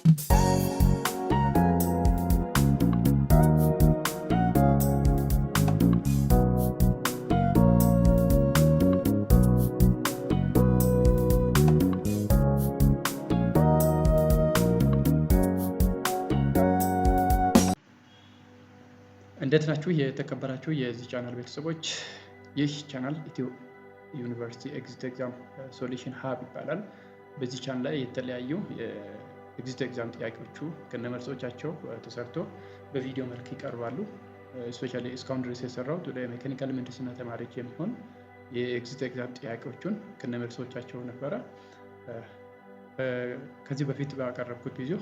እንዴት ናችሁ የተከበራችሁ የዚህ ቻናል ቤተሰቦች? ይህ ቻናል ኢትዮ ዩኒቨርሲቲ ኤግዚት ኤግዛም ሶሉሽን ሀብ ይባላል። በዚህ ቻናል ላይ የተለያዩ የኤግዚት ኤግዛም ጥያቄዎቹ ከነመልሶቻቸው ተሰርቶ በቪዲዮ መልክ ይቀርባሉ። ስፔሻሊ እስካሁን ድረስ የሰራሁት ወደ ሜካኒካል ምህንድስና ተማሪዎች የሚሆን የኤግዚት ኤግዛም ጥያቄዎቹን ከነመልሶቻቸው ነበረ። ከዚህ በፊት ባቀረብኩት ቪዲዮ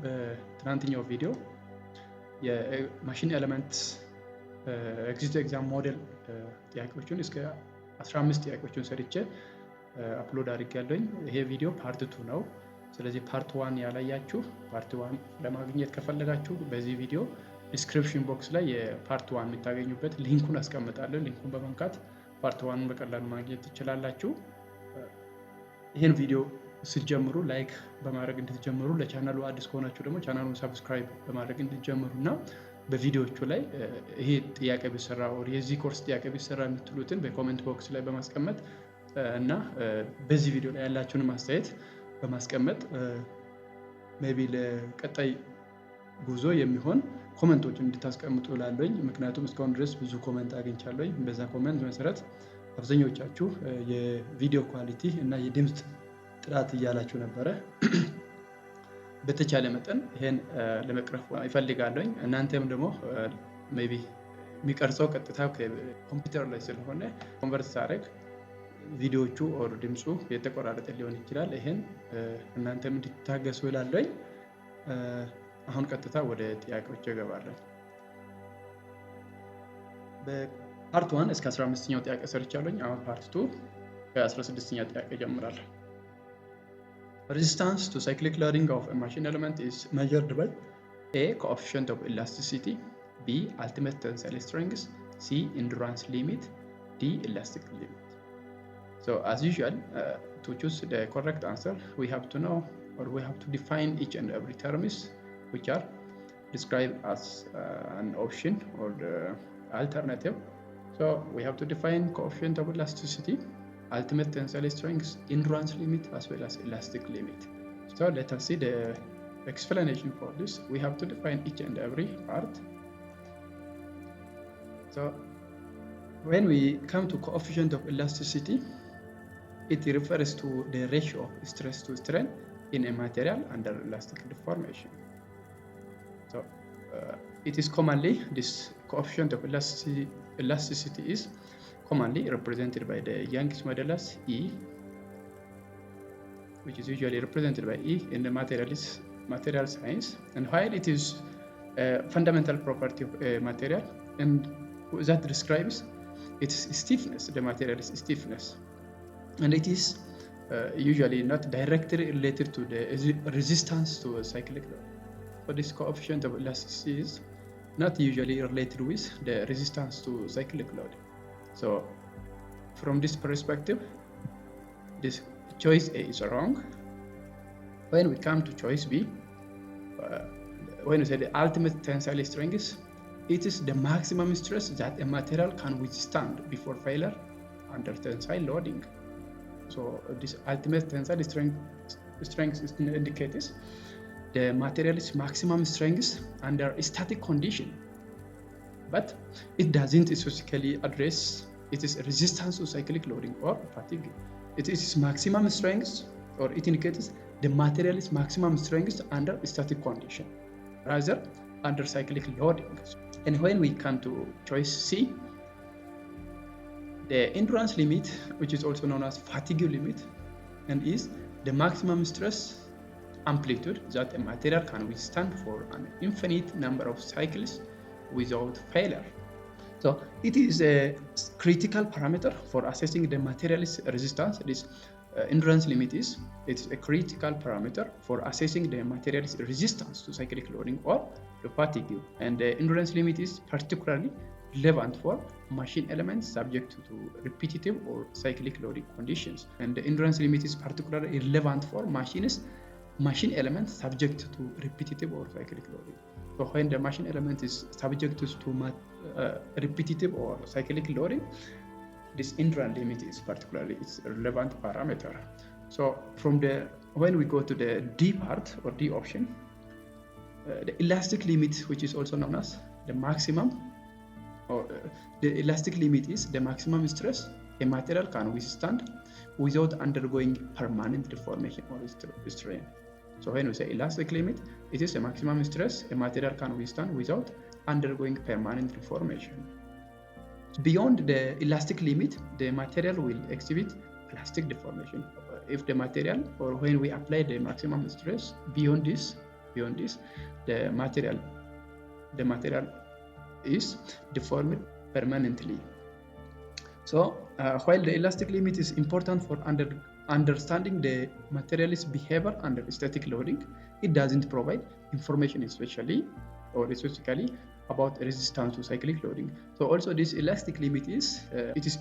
በትናንትኛው ቪዲዮ የማሽን ኤሌመንት ኤግዚት ኤግዛም ሞዴል ጥያቄዎችን እስከ 15 ጥያቄዎችን ሰርቼ አፕሎድ አድርጌያለሁኝ። ይሄ ቪዲዮ ፓርት 2 ነው። ስለዚህ ፓርት 1 ያላያችሁ ፓርት 1 ለማግኘት ከፈለጋችሁ በዚህ ቪዲዮ ዲስክሪፕሽን ቦክስ ላይ የፓርት 1 የምታገኙበት ሊንኩን አስቀምጣለሁ። ሊንኩን በመንካት ፓርት 1 በቀላሉ ማግኘት ትችላላችሁ። ይህን ቪዲዮ ስትጀምሩ ላይክ በማድረግ እንድትጀምሩ፣ ለቻናሉ አዲስ ከሆናችሁ ደግሞ ቻናሉን ሰብስክራይብ በማድረግ እንድትጀምሩ እና በቪዲዮዎቹ ላይ ይሄ ጥያቄ ቢሰራ ወር የዚህ ኮርስ ጥያቄ ቢሰራ የምትሉትን በኮሜንት ቦክስ ላይ በማስቀመጥ እና በዚህ ቪዲዮ ላይ ያላችሁን ማስተያየት በማስቀመጥ ሜቢ ለቀጣይ ጉዞ የሚሆን ኮሜንቶችን እንድታስቀምጡ እላለሁኝ። ምክንያቱም እስካሁን ድረስ ብዙ ኮሜንት አግኝቻለሁኝ። በዛ ኮሜንት መሰረት አብዛኞቻችሁ የቪዲዮ ኳሊቲ እና የድምፅ ጥራት እያላችሁ ነበረ። በተቻለ መጠን ይሄን ለመቅረፍ ይፈልጋለሁኝ። እናንተም ደግሞ ሜቢ የሚቀርጸው ቀጥታ ኮምፒውተር ላይ ስለሆነ ኮንቨርት ሳደርግ ቪዲዮዎቹ ኦር ድምፁ የተቆራረጠ ሊሆን ይችላል። ይሄን እናንተም እንድታገሱ እላለሁኝ። አሁን ቀጥታ ወደ ጥያቄዎች እገባለሁ። በፓርት 1 እስከ 15ኛው ጥያቄ ሰርቻለሁኝ። አሁን ፓርት 2 ከ16ኛ ጥያቄ ጀምራለሁ። Resistance to cyclic loading of a machine element is measured by A. Coefficient of elasticity, B. Ultimate tensile strength, C. Endurance limit, D. Elastic limit. So as usual, to choose the correct answer, we have to know or we have to define each and every terms which are described as an option or the alternative. So we have to define coefficient of elasticity, ultimate tensile strength, endurance limit, as well as elastic limit. So let us see the explanation for this. We have to define each and every part. So when we come to coefficient of elasticity, it refers to the ratio of stress to strain in a material under elastic deformation. So it is commonly, this coefficient of elasticity is commonly represented by the Young's modulus E, which is usually represented by E in the material science. And while it is a fundamental property of a material, and that describes its stiffness, the material's stiffness, and it is usually not directly related to the resistance to a cyclic load. So this coefficient of elasticity is not usually related with the resistance to cyclic load. So from this perspective, this choice A is wrong. When we come to choice B, when we say the ultimate tensile strength, it is the maximum stress that a material can withstand before failure under tensile loading. So this ultimate tensile strength indicates the material's maximum strength under static condition, but it doesn't specifically address its resistance to cyclic loading or fatigue. It is maximum strength, or it indicates the material's maximum strength under static condition, rather under cyclic loading. And when we come to choice C, the endurance limit, which is also known as fatigue limit, and is the maximum stress amplitude that a material can withstand for an infinite number of cycles without failure. So it is a critical parameter for assessing the material's resistance. This endurance limit is a critical parameter for assessing the material's resistance to cyclic loading or the fatigue. And the endurance limit is particularly relevant for machine elements subject to repetitive or cyclic loading conditions. And the endurance limit is particularly relevant for machines machine element subject to repetitive or cyclic loading. So when the machine element is subject to repetitive or cyclic loading, this hindrance limit is particularly its relevant parameter. So when we go to the D part or D option, the elastic limit, which is also known as the maximum, or the elastic limit is the maximum stress a material can withstand without undergoing permanent deformation or strain. So when we say elastic limit, it is the maximum stress a material can withstand without undergoing permanent deformation. Beyond the elastic limit, the material will exhibit plastic deformation. If the material, or when we apply the maximum stress beyond this, the material is deformed permanently. So while the elastic limit is important for understanding the material's behavior under static loading, it doesn't provide information specifically about resistance to cyclic loading. So also this elastic limit is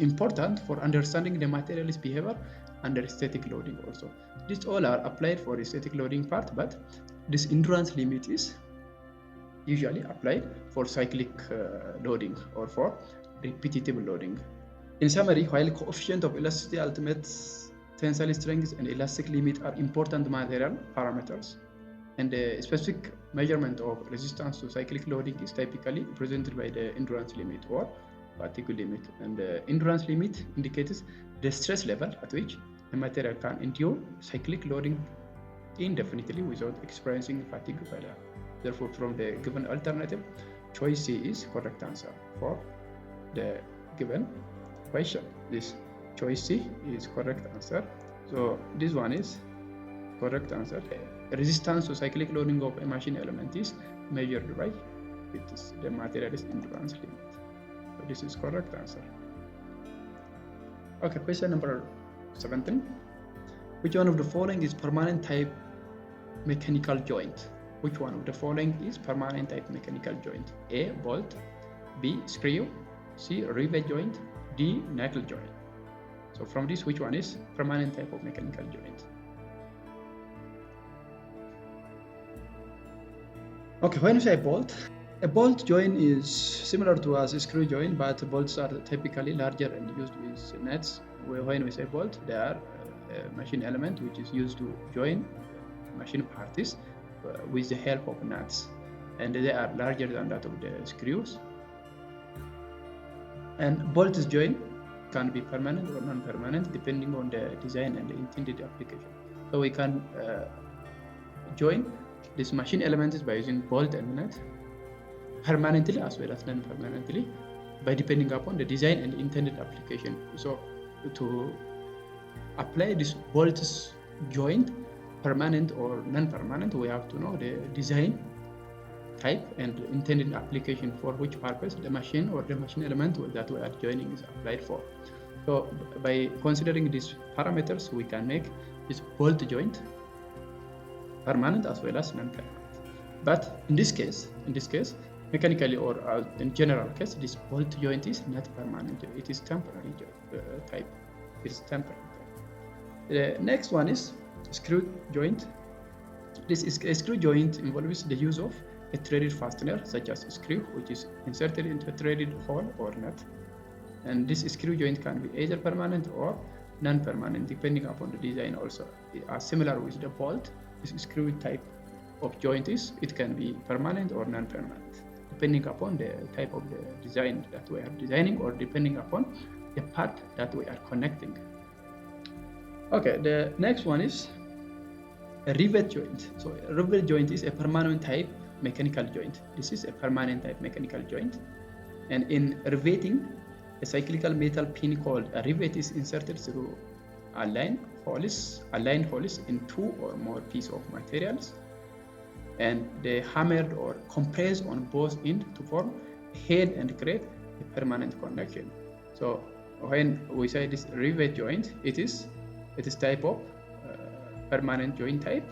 important for understanding the material's behavior under static loading also. These all are applied for the static loading part, but this hindrance limit is usually applied for cyclic loading or for repetitive loading. In summary, while coefficient of elasticity, ultimate tensile strength, and elastic limit are important material parameters, and the specific measurement of resistance to cyclic loading is typically represented by the hindrance limit or fatigue limit. And the hindrance limit indicates the stress level at which a material can endure cyclic loading indefinitely without experiencing fatigue failure. Therefore, from the given alternative, choice C is correct answer for the given question. This choice C is correct answer. So this one is correct answer. Resistance to cyclic loading of a machine element is measured by the material's hindrance limit. So this is correct answer. Okay, question number 17. Which one of the following is permanent type mechanical joint? Which one of the following is permanent type mechanical joint? A, bolt, B, screw, C, rivet joint, D, knuckle joint. So from this, which one is permanent type of mechanical joint? Okay, when we say bolt, a bolt joint is similar to a screw joint, but bolts are typically larger and used with nuts. When we say bolt, they are a machine element which is used to join machine parts with the help of nuts, and they are larger than that of the screws. And bolt joint can be permanent or non-permanent depending on the design and the intended application. So we can join this machine elements by using bolt and nut permanently as well as non-permanently by depending upon the design and intended application. So to apply this bolt joint, permanent or non-permanent, we have to know the design type and intended application for which purpose the machine or the machine element that we are joining is applied for. So by considering these parameters, we can make this bolt joint permanent as well as non-permanent. But in this case, mechanically or in general case, this bolt joint is not permanent. It is temporary type. It is temporary type. The next one is screw joint. This screw joint involves the use of a threaded fastener such as a screw, which is inserted into a threaded hole or nut. And this screw joint can be either permanent or non-permanent depending upon the design also. Similar with the bolt, this screw type of joint it can be permanent or non-permanent depending upon the type of the design that we are designing or depending upon the part that we are connecting. Okay, the next one is a rivet joint. So a rivet joint is a permanent type mechanical joint. This is a permanent type mechanical joint, and in riveting, a cyclical metal pin called a rivet is inserted through aligned holes in two or more pieces of materials, and they hammered or compressed on both ends to form a head and create a permanent connection. So when we say this rivet joint, it is type of permanent joint type.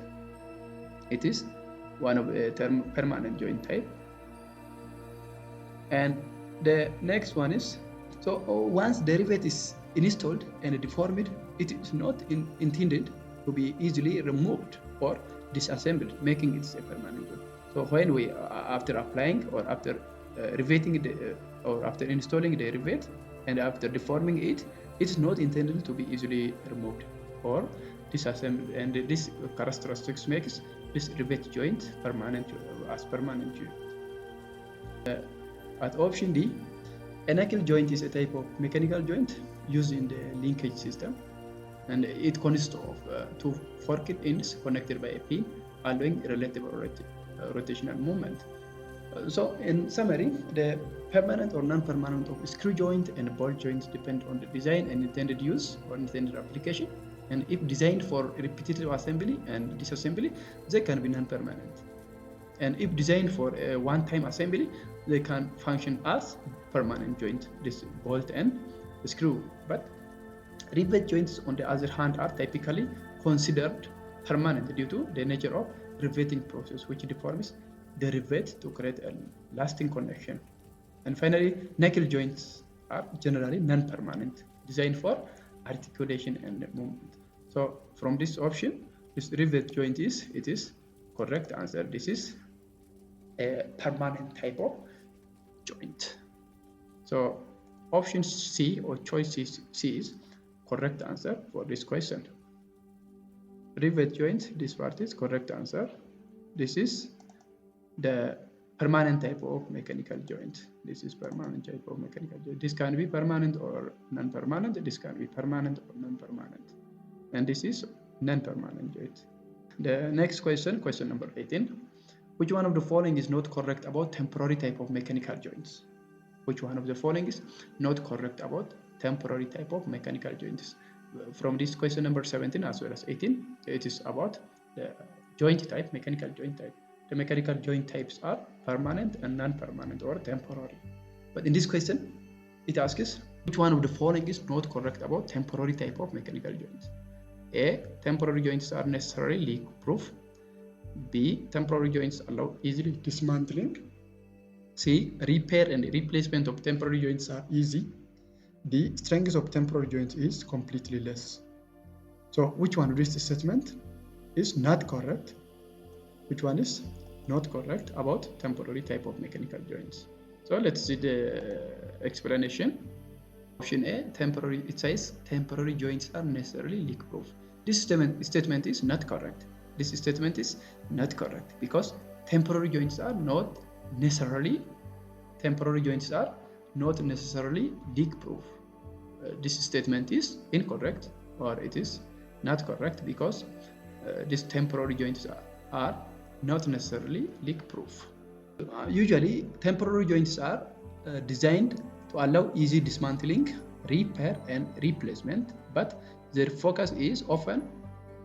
It is one of the permanent joint type. And the next one is, so once the rivet is installed and deformed, it is not intended to be easily removed or disassembled, making it a permanent joint. So when we after applying or after riveting or after installing the rivet and after deforming it, it's not intended to be easily removed or disassembled, and this characteristics makes this rivet joint permanent as permanent joint. At option D, a knuckle joint is a type of mechanical joint used in the linkage system, and it consists of two forked ends connected by a pin, allowing relative rotational movement. So in summary, the permanent or non-permanent of screw joint and bolt joints depend on the design and intended use or intended application. And if designed for repetitive assembly and disassembly, they can be non-permanent. And if designed for a one-time assembly, they can function as permanent joint, this bolt and screw. But rivet joints, on the other hand, are typically considered permanent due to the nature of riveting process, which deforms the rivet to create a lasting connection. And finally, knuckle joints are generally non-permanent, designed for articulation and movement. So from this option, this rivet joint is correct answer. This is a permanent type of joint. So option C or choice C is correct answer for this question. Rivet joint, this part is correct answer. This is the permanent type of mechanical joint. This is permanent type of mechanical joint. This can be permanent or non-permanent. This can be permanent or non-permanent. And this is non-permanent joint. The next question, question number 18. Which one of the following is not correct about temporary type of mechanical joints? Which one of the following is not correct about temporary type of mechanical joints? From this question number 17 as well as 18, it is about the joint type, mechanical joint type. The mechanical joint types are permanent and non-permanent or temporary. But in this question, it asks which one of the following is not correct about temporary type of mechanical joints? A. Temporary joints are necessarily leak-proof. B. Temporary joints allow easily dismantling. C. Repair and replacement of temporary joints are easy. D. Strength of temporary joints is completely less. So which one of this statement is not correct? Which one is not correct about temporary type of mechanical joints? So let's see the explanation. Option A, temporary, it says temporary joints are necessarily leak-proof. This statement is not correct. This statement is not correct because temporary joints are not necessarily leak-proof. This statement is incorrect, or it is not correct because these temporary joints are not necessarily leak-proof. Usually, temporary joints are designed to allow easy dismantling, repair, and replacement, but their focus is often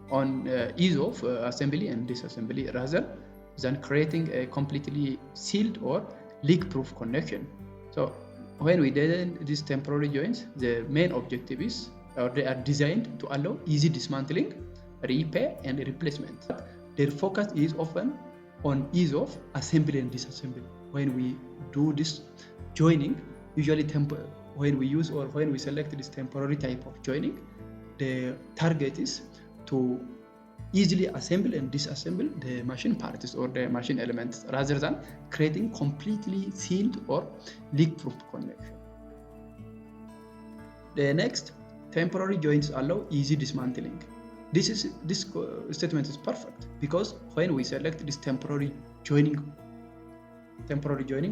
on ease of assembly and disassembly rather than creating a completely sealed or leak-proof connection. So when we design these temporary joints, the main objective is, or they are designed to allow easy dismantling, repair, and replacement. Their focus is often on ease of assembly and disassembly. When we do this joining, usually when we use or when we select this temporary type of joining, the target is to easily assemble and disassemble the machine parts or the machine elements rather than creating completely sealed or leak-proof connection. The next, temporary joints allow easy dismantling. This statement is perfect because when we select this temporary joining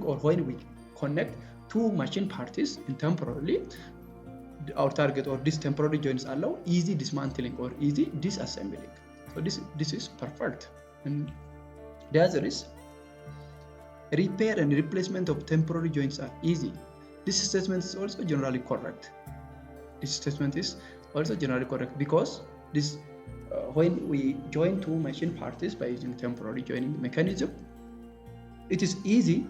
or when we connect two machine parts temporarily, our target or this temporary joints allow easy dismantling or easy disassembling. So this is perfect. And the other is repair and replacement of temporary joints are easy. This statement is also generally correct. Because this when we join two machine parts by using temporary joining mechanism, it is easy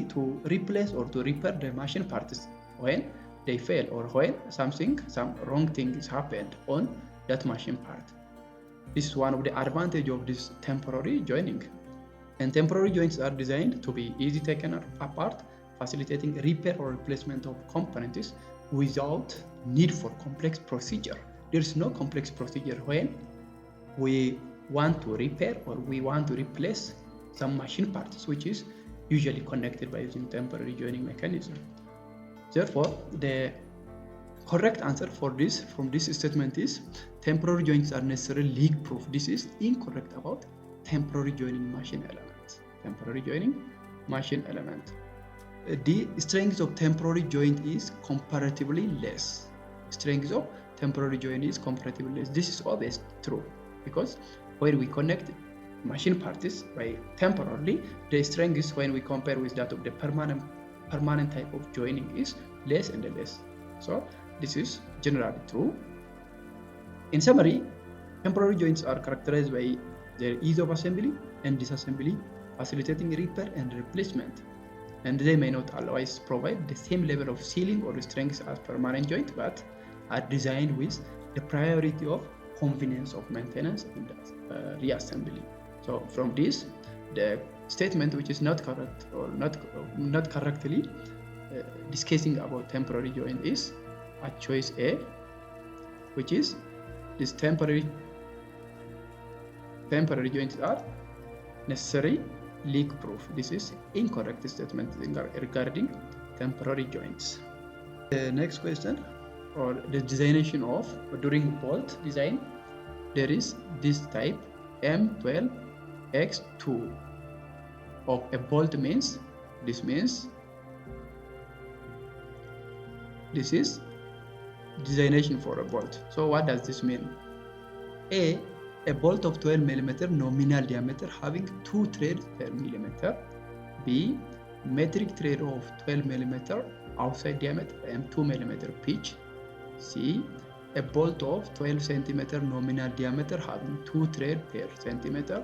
to replace or to repair the machine parts when they fail or when some wrong thing is happened on that machine part. This is one of the advantage of this temporary joining. And temporary joints are designed to be easy taken apart, facilitating repair or replacement of components without need for complex procedure. There is no complex procedure when we want to repair or we want to replace some machine parts, which is usually connected by using temporary joining mechanism. Therefore, the correct answer for this from this statement is temporary joints are necessarily leak-proof. This is incorrect about temporary joining machine element. Temporary joining machine element. The strength of temporary joint is comparatively less. Strength of temporary joint is comparatively less. This is always true because when we connect machine parts by temporarily, the strength is when we compare with that of the permanent type of joining is less and less. So this is generally true. In summary, temporary joints are characterized by their ease of assembly and disassembly, facilitating repair and replacement. And they may not always provide the same level of sealing or strength as permanent joint, but are designed with the priority of convenience of maintenance and reassembly. So from this, the statement which is not correct or not correctly discussing about temporary joint is at choice A, which is this temporary joints are necessary leak-proof. This is incorrect statement regarding temporary joints. The next question, or the designation of during bolt design, there is this type M12X2 of a bolt means this is designation for a bolt. So what does this mean? A bolt of 12 mm nominal diameter having 2 threads per millimeter. B, metric thread of 12 mm outside diameter and 2 mm pitch. C, a bolt of 12 cm nominal diameter having 2 threads per centimeter.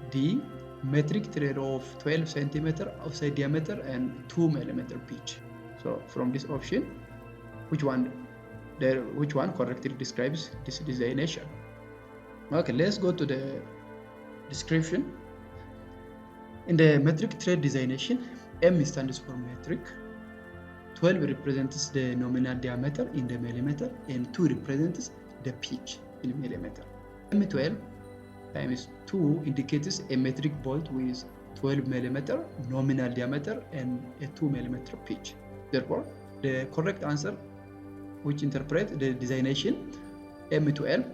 D, metric thread of 12 cm outside diameter and 2 mm pitch. So from this option, which one correctly describes this designation? Okay, let's go to the description. In the metric thread designation, M stands for metric, 12 represents the nominal diameter in the millimeter, and 2 represents the pitch in millimeter. M12 times 2 indicates a metric bolt with 12 mm nominal diameter and a 2 mm pitch. Therefore, the correct answer, which interprets the designation, M12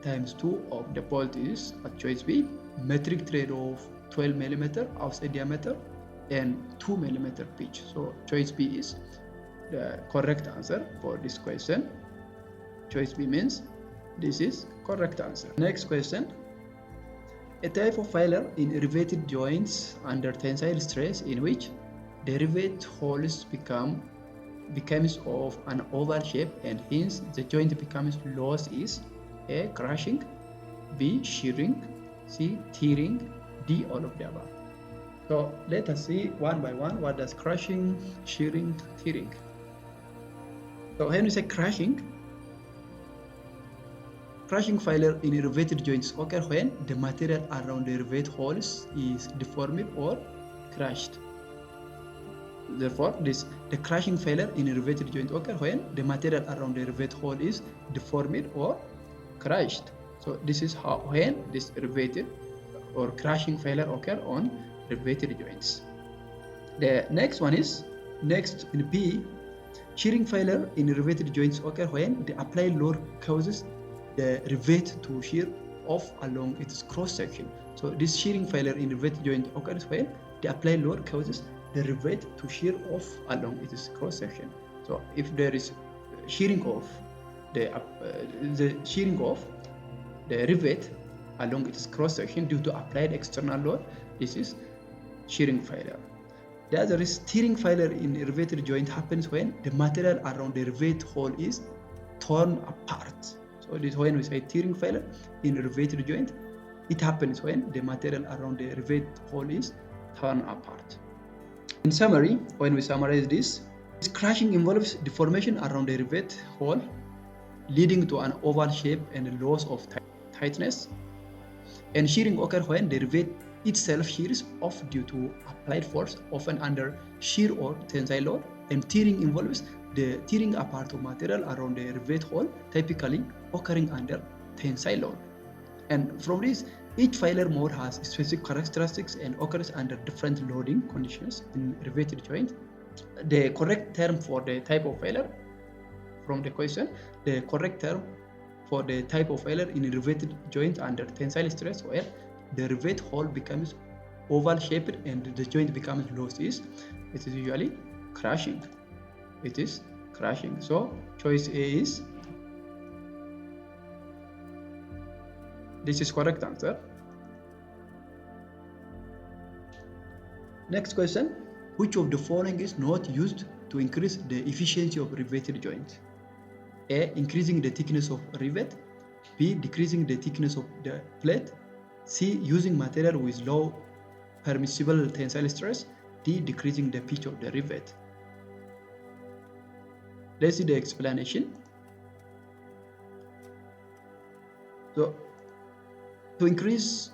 times 2 of the bolt is at choice B, metric thread of 12 mm outside diameter and 2 mm pitch. So choice B is the correct answer for this question. Choice B means this is correct answer. Next question. A type of failure in riveted joints under tensile stress in which the rivet holes becomes of an oval shape and hence the joint becomes loose is A, crushing, B, shearing, C, tearing, D, all of the above. So let us see one by one what does crushing, shearing, tearing. So when we say crushing failure in riveted joints occur when the material around the rivet holes is deformed or crushed. Therefore, the crushing failure in a riveted joint occur when the material around the rivet hole is deformed or crushed. So this is when this riveted or crushing failure occur on riveted joints. The next one is in B, shearing failure in riveted joints occur when the applied load causes the rivet to shear off along its cross section. So this shearing failure in riveted joint occurs when the applied load causes the rivet to shear off along its cross section. So if there is shearing off the rivet along its cross section due to applied external load, this is shearing failure. The other is tearing failure in a riveted joint happens when the material around the rivet hole is torn apart. So this when we say tearing failure in a riveted joint, it happens when the material around the rivet hole is torn apart. In summary, when we summarize this crushing involves deformation around the rivet hole, leading to an oval shape and a loss of tightness. And shearing occurs when the rivet itself shears off due to applied force, often under shear or tensile load. And tearing involves the tearing apart of material around the rivet hole, typically occurring under tensile load. And from this, each failure mode has specific characteristics and occurs under different loading conditions in riveted joint. The correct term for the type of failure from the question, the correct term for the type of failure in a riveted joint under tensile stress where the rivet hole becomes oval shaped and the joint becomes loose is, it is usually crashing. It is crashing. So choice A is, this is correct answer. Next question, which of the following is not used to increase the efficiency of riveted joint? A, increasing the thickness of rivet. B, decreasing the thickness of the plate. C, using material with low permissible tensile stress. D, decreasing the pitch of the rivet. Let's see the explanation. So, to increase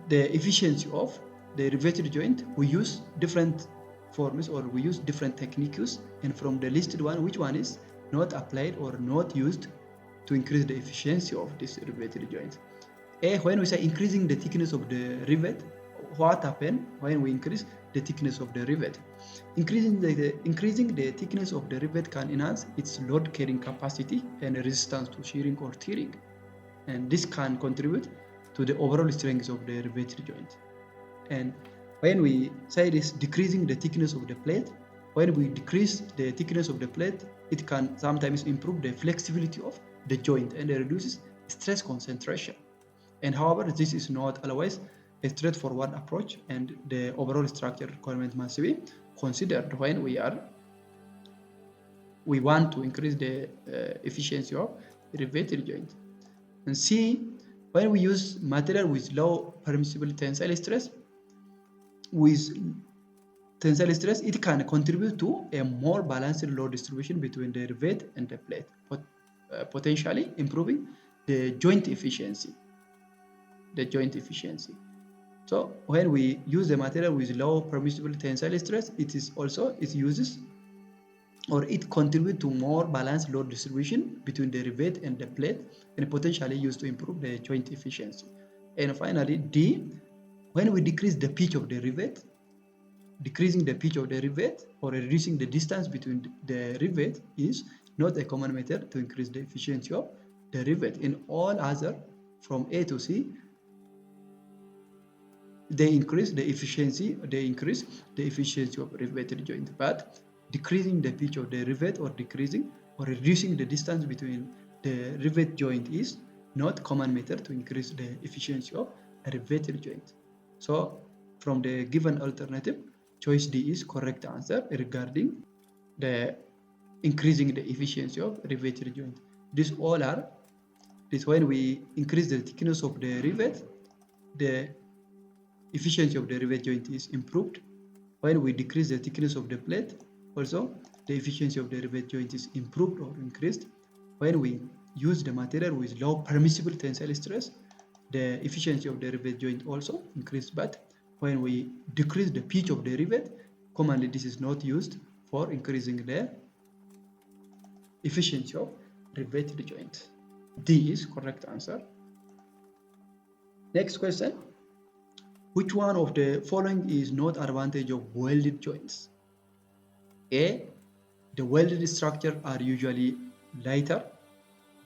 the efficiency of the riveted joint, we use different forms or we use different techniques, and from the listed one, which one is not applied or not used to increase the efficiency of this riveted joint? A, when we say increasing the thickness of the rivet, what happens when we increase the thickness of the rivet? Increasing the thickness of the rivet can enhance its load carrying capacity and resistance to shearing or tearing, and this can contribute to the overall strength of the riveted joint. And when we say this, decreasing the thickness of the plate, when we decrease the thickness of the plate, it can sometimes improve the flexibility of the joint and it reduces stress concentration. And however, this is not always a straightforward approach, and the overall structure requirement must be considered when we want to increase the efficiency of riveted joint. And C, when we use material with low permissible tensile stress, it can contribute to a more balanced load distribution between the rivet and the plate, potentially improving the joint efficiency. So when we use the material with low permissible tensile stress, it contributes to more balanced load distribution between the rivet and the plate, and potentially used to improve the joint efficiency. And finally, D, when we decrease the pitch of the rivet, decreasing the pitch of the rivet or reducing the distance between the rivet is not a common method to increase the efficiency of the rivet. In all other, from A to C, they increase the efficiency of riveted joint, but decreasing the pitch of the rivet or decreasing or reducing the distance between the rivet joint is not common method to increase the efficiency of a riveted joint. So from the given alternative, choice D is correct answer regarding the increasing the efficiency of riveted joint. This when we increase the thickness of the rivet, the efficiency of the rivet joint is improved. When we decrease the thickness of the plate, also the efficiency of the rivet joint is improved or increased. When we use the material with low permissible tensile stress, the efficiency of the rivet joint also increased. But when we decrease the pitch of the rivet, commonly this is not used for increasing the efficiency of riveted joint. D is correct answer. Next question. Which one of the following is not advantage of welded joints? A, the welded structures are usually lighter.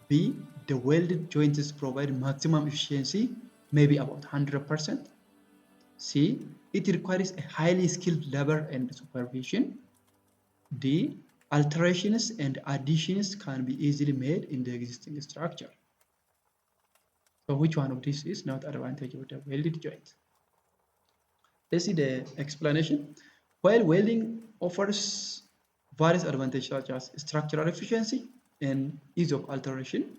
B, the welded joints provide maximum efficiency, maybe about 100%. C, it requires a highly skilled labor and supervision. D, alterations and additions can be easily made in the existing structure. So which one of these is not advantage of the welded joint? Let's see the explanation. While welding offers various advantages such as structural efficiency and ease of alteration,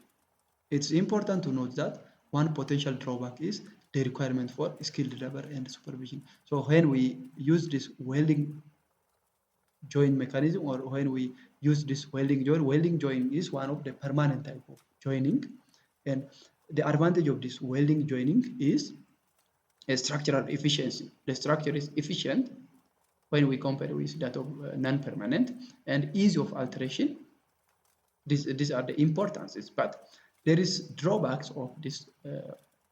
it's important to note that one potential drawback is the requirement for skilled labor and supervision. So when we use this welding joint mechanism, or when we use this welding joint is one of the permanent type of joining, and the advantage of this welding joining is a structural efficiency. The structure is efficient when we compare with that of non-permanent, and ease of alteration. These are the importances, but there is drawbacks of this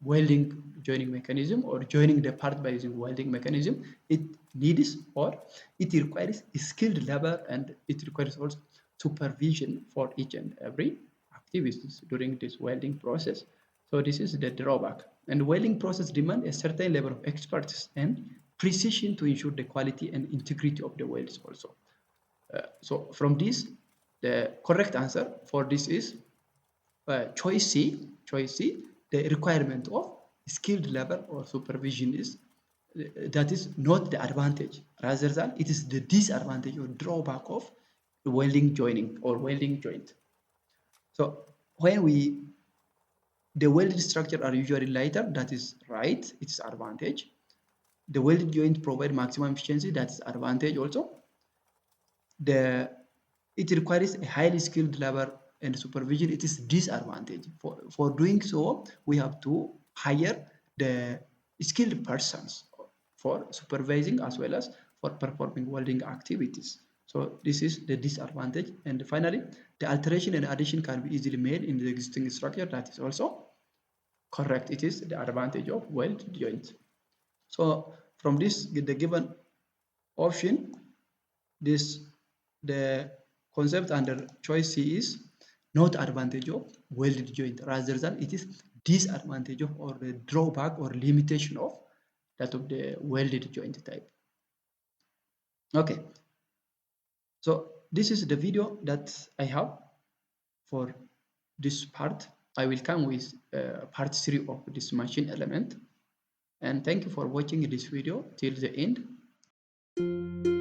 welding joining mechanism or joining the part by using welding mechanism, it needs or it requires skilled labor, and it requires also supervision for each and every activities during this welding process. So this is the drawback. And welding process demand a certain level of expertise and precision to ensure the quality and integrity of the welds also. So from this, the correct answer for this is choice C. Choice C. The requirement of skilled labor or supervision is that is not the advantage, rather than it is the disadvantage or drawback of welding joining or welding joint. So when the welded structure are usually lighter, that is right, it's advantage. The welded joint provide maximum efficiency, that's advantage also. It requires a highly skilled labor and supervision, it is disadvantage. For doing so, we have to hire the skilled persons for supervising as well as for performing welding activities. So this is the disadvantage. And finally, the alteration and addition can be easily made in the existing structure, that is also correct. It is the advantage of weld joint. So from this, the given option, the concept under choice C is not advantage of welded joint, rather than it is disadvantage of or the drawback or limitation of that of the welded joint type. Okay, so this is the video that I have for this part. I will come with part 3 of this machine element, and thank you for watching this video till the end.